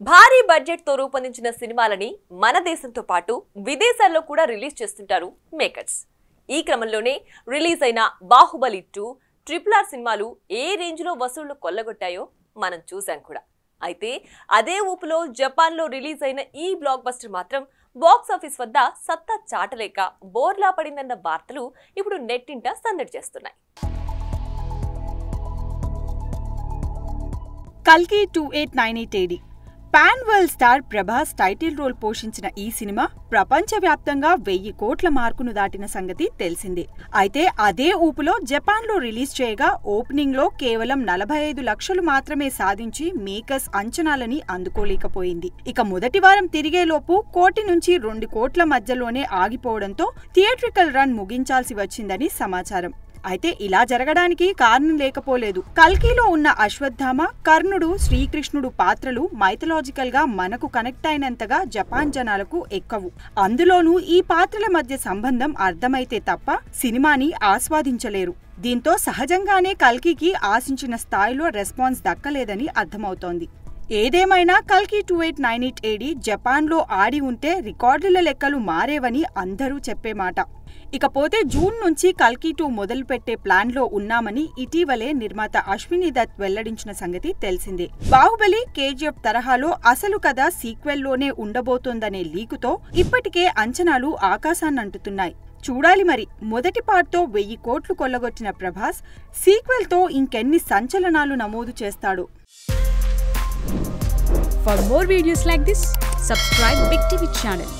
భారీ బడ్జెట్ తో రూపొందించిన సినిమాలని మన దేశంతో పాటు విదేశాల్లో కూడా రిలీజ్ చేస్తుంటారు మేకర్స్. ఈ క్రమంలోనే రిలీజ్ అయిన బాహుబలి 2, RRR సినిమాలు ఏ రేంజ్ లో వసూళ్లు కొల్లగొట్టాయో మనం చూసాం కూడా. అయితే అదే ఊపులో జపాన్ లో రిలీజ్ అయిన ఈ బ్లాక్ బస్టర్ మాత్రం బాక్స్ ఆఫీస్ వద్ద సత్తా చాటలేక బోర్లా పడిందన్న వార్తలు ఇప్పుడు నెట్టింట సందడి చేస్తున్నాయి. కల్కి 2898 AD pan world star Prabhas title role పోషించిన ఈ సినిమా ప్రపంచవ్యాప్తంగా 1000 కోట్ల మార్కును దాటిన సంగతి తెలిసిందే. అయితే అదే ఊపులో జపాన్లో రిలీజ్ చేయగా ఓపెనింగ్ లో కేవలం 45 లక్షలు మాత్రమే సాధించి మేకర్స్ అంచనాలని అందుకోలేకపోయింది. ఇక మొదటి వారం తిరిగేలోపు 1 కోటి నుంచి 2 కోట్ల మధ్యలోనే ఆగిపోవడంతో థియేట్రికల్ రన్ ముగించాల్సి వచ్చిందని సమాచారం. అయితే ఇలా జరగడానికి కారణం లేకపోలేదు. కల్కిలో ఉన్న అశ్వత్థామ, కర్ణుడు, శ్రీకృష్ణుడు పాత్రలు మైథలాజికల్ గా మనకు కనెక్ట్ అయినంతగా జపాన్ జనాలకు ఎక్కవు. అందులోనూ ఈ పాత్రల మధ్య సంబంధం అర్థమైతే తప్ప సినిమాని ఆస్వాదించలేరు. దీంతో సహజంగానే కల్కికి ఆశించిన స్థాయిలో రెస్పాన్స్ దక్కలేదని అర్థమవుతోంది. ఏదేమైనా కల్కి 2898 AD జపాన్లో ఆడి ఉంటే రికార్డుల లెక్కలు మారేవని అందరూ చెప్పే మాట. ఇకపోతే జూన్ నుంచి కల్కి 2 మొదలుపెట్టే ప్లాన్ లో ఉన్నామని ఇటీవలే నిర్మాత అశ్విని దత్ వెల్లడించిన సంగతి తెలిసిందే. బాహుబలి, KGF తరహాలో అసలు కథ సీక్వెల్లోనే ఉండబోతోందనే లీకుతో ఇప్పటికే అంచనాలు ఆకాశాన్నంటుతున్నాయి. చూడాలి మరి, మొదటి పార్ట్తో 1000 కోట్లు కొల్లగొట్టిన ప్రభాస్ సీక్వెల్తో ఇంకెన్ని సంచలనాలు నమోదు చేస్తాడు. For more videos like this, subscribe Big TV channel.